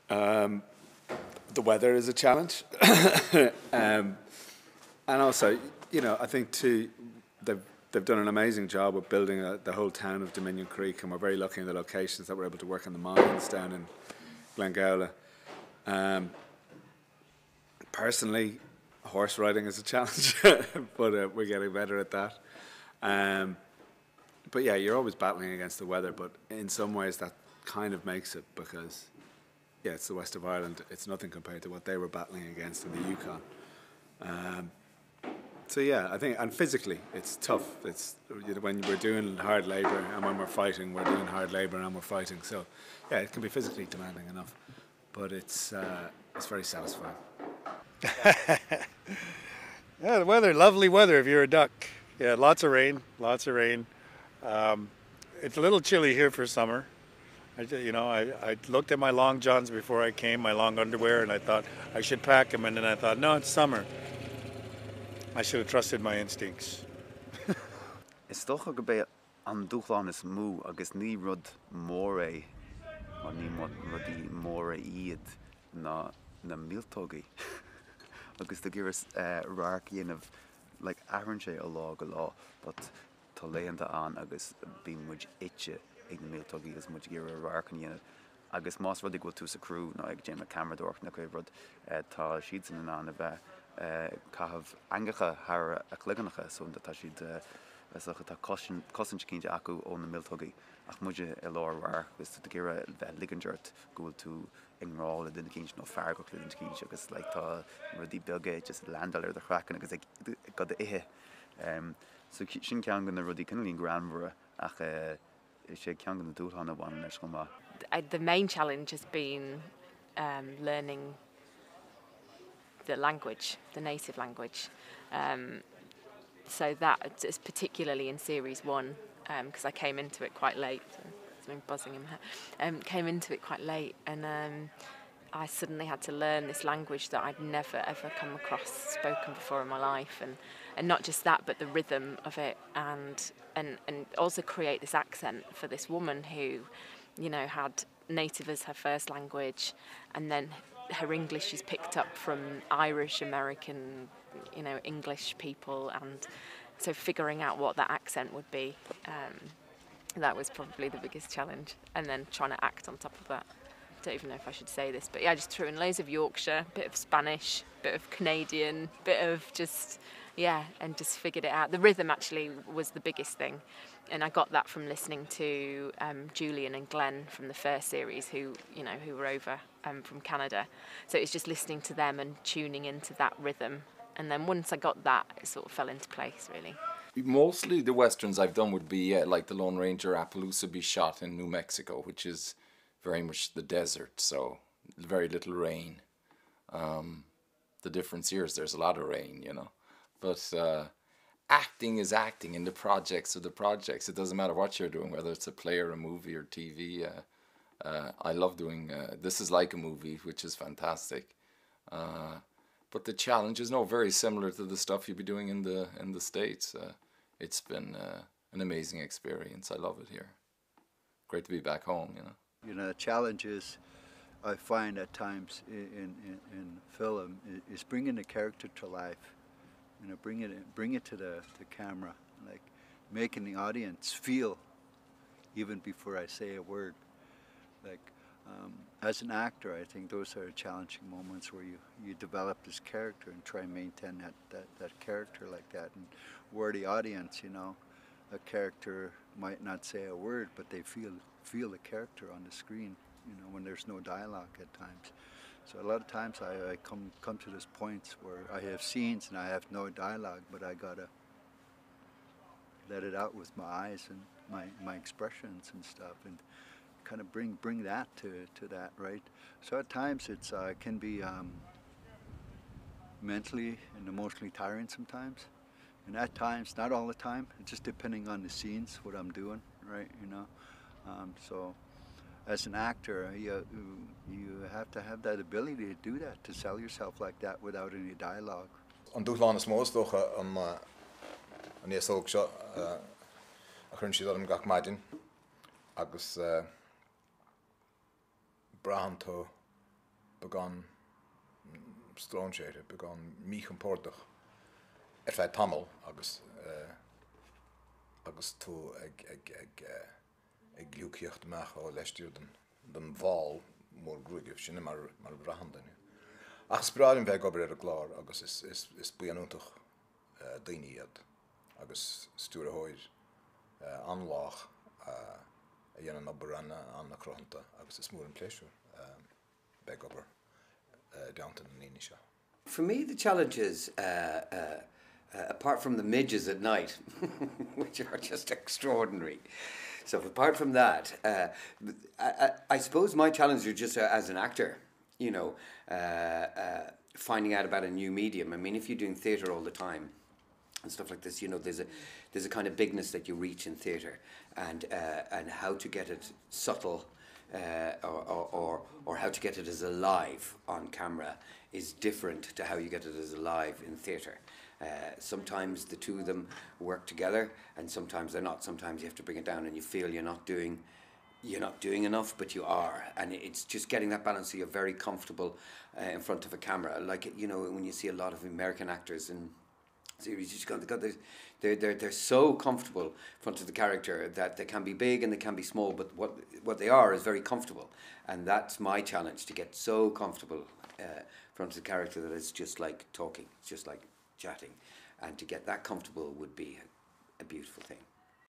The weather is a challenge. And also, you know, I think too, they've done an amazing job of building the whole town of Dominion Creek, and we're very lucky in the locations that we're able to work on the mines down in Glengowla. Personally, horse riding is a challenge, but we're getting better at that. But yeah, you're always battling against the weather, but in some ways that kind of makes it, because yeah, it's the west of Ireland. It's nothing compared to what they were battling against in the Yukon. So yeah, I think, and physically it's tough. It's, you know, when we're doing hard labour and when we're fighting, we're doing hard labour and we're fighting. So yeah, it can be physically demanding enough, but it's very satisfying. Yeah, the weather, lovely weather if you're a duck. Yeah, lots of rain, lots of rain. It's a little chilly here for summer. I looked at my long johns before I came, my long underwear, and I thought I should pack them, and then I thought, no, it's summer. I should have trusted my instincts. Is toch ook bij an dúshláin is mú agus ní rud mór é, or ní rudí mór é iad na míltógaí. Agus the gyrus rarc of like ahran sé a lá go lá, but tá léanta an agus bí muid itse ag na míltógaí agus muid gyr a rarc an agus más rudig go tú sa crú ná ag James camera dorch na cuibh rud tá siad san an a bheith cahabh angacha har a chlugannacha, so that tá siad tá cosint cínte acu ó na míltógaí ach muide I lár rarc agus tá gyr a bheith ligandjart gúil tú ingráil a duna cínte nó fear go clúin cínte agus like tá rudí bilge just landal ar the chracan agus ag god ihe. So sin cean gan na rudí cinlín granmhara ach sé cean gan na dúshláin bhain leis go má. The main challenge has been learning the language, the native language. So that is particularly in series 1, because I came into it quite late. Something buzzing in my head. Came into it quite late, and I suddenly had to learn this language that I'd never ever come across spoken before in my life, and not just that, but the rhythm of it, and also create this accent for this woman who, you know, had native as her first language, and then her English is picked up from Irish, American, you know, English people, and so figuring out what that accent would be, that was probably the biggest challenge, and then trying to act on top of that. I don't even know if I should say this, but yeah, I just threw in loads of Yorkshire, bit of Spanish, bit of Canadian, bit of just, yeah, and just figured it out. The rhythm actually was the biggest thing, and I got that from listening to Julian and Glenn from the first series, who were over from Canada. So it was just listening to them and tuning into that rhythm, and then once I got that, it sort of fell into place, really. Mostly the westerns I've done would be like the Lone Ranger Appaloosa be shot in New Mexico, which is very much the desert, so very little rain. The difference here is there's a lot of rain, you know. But acting is acting in the projects of the projects. It doesn't matter what you're doing, whether it's a play or a movie or TV. I love doing This Is Like a Movie, which is fantastic. But the challenge is very similar to the stuff you'd be doing in the States. It's been an amazing experience. I love it here. Great to be back home, you know. You know, the challenge is, I find at times in film, is bringing the character to life. You know, bring it to the camera, like making the audience feel even before I say a word. Like as an actor, I think those are challenging moments where you develop this character and try and maintain that character like that, and where the audience, you know, a character might not say a word, but they feel the character on the screen, you know, when there's no dialogue at times. So a lot of times I come to this point where I have scenes and I have no dialogue, but I gotta let it out with my eyes and my expressions and stuff, and kind of bring that to that, right? So at times it can be mentally and emotionally tiring sometimes, and at times, not all the time, it's just depending on the scenes, what I'm doing, right? You know, so as an actor, you have to have that ability to do that, to sell yourself like that without any dialogue. An dúshláin is mós dócha an níosóg seo a chun siad an gach maidin agus brahan tú began stráinséide began míchan pórdach feith tamil agus tú ag liúcíocht meach ó leistíú den bháil mór grúigh sinna mar brahandaine. Ach spráilin bheith gobar ar a glár agus is buanúntaach daoine iad agus stúr athóir anlách a dhéanaan obair anna cronnta agus is mór an pléisiú bheith gobar downta na níine seo. For me, the challenge is, apart from the midges at night, which are just extraordinary. So apart from that, I suppose my challenge is just as an actor, you know, finding out about a new medium. I mean, if you're doing theatre all the time and stuff like this, you know, there's a kind of bigness that you reach in theatre, and how to get it subtle, or how to get it as alive on camera is different to how you get it as alive in theatre. Sometimes the two of them work together, and sometimes they're not. Sometimes you have to bring it down, and you feel you're not doing enough, but you are. And it's just getting that balance so you're very comfortable in front of a camera. Like, you know, when you see a lot of American actors in series, you just they're so comfortable in front of the character that they can be big and they can be small, but what they are is very comfortable. And that's my challenge, to get so comfortable in front of the character that it's just like talking, it's just like chatting, and to get that comfortable would be a beautiful thing.